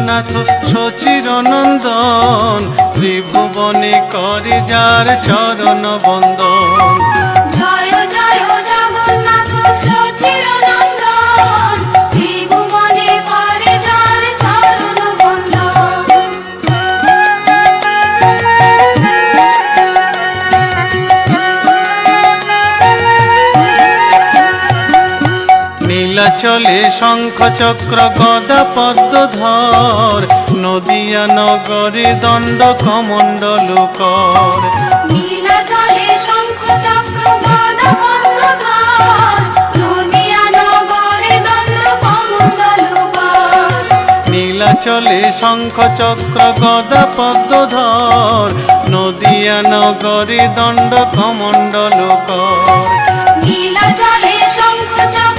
জগন্নাথ সচির নন্দন, ত্রিভুবনে করে যার চরণ বন্দন। জয় জয় জগন্নাথ সচির নন্দন, ত্রিভুবনে করে যার চরণ বন্দন। নীলাচলে শঙ্খ চক্র গদা পদ্মধর, নদিয়া নগরে দণ্ড কমণ্ডল কর। নীলাচলে শঙ্খ চক্র গদা পদ্মধর, নদিয়া নগরে দণ্ড কমণ্ডল কর। নীলাচলে শঙ্খ চক্র গদা পদ্মধর, নদিয়া নগরে দণ্ড কমণ্ডল কর। নীলাচলে শঙ্খ চক্র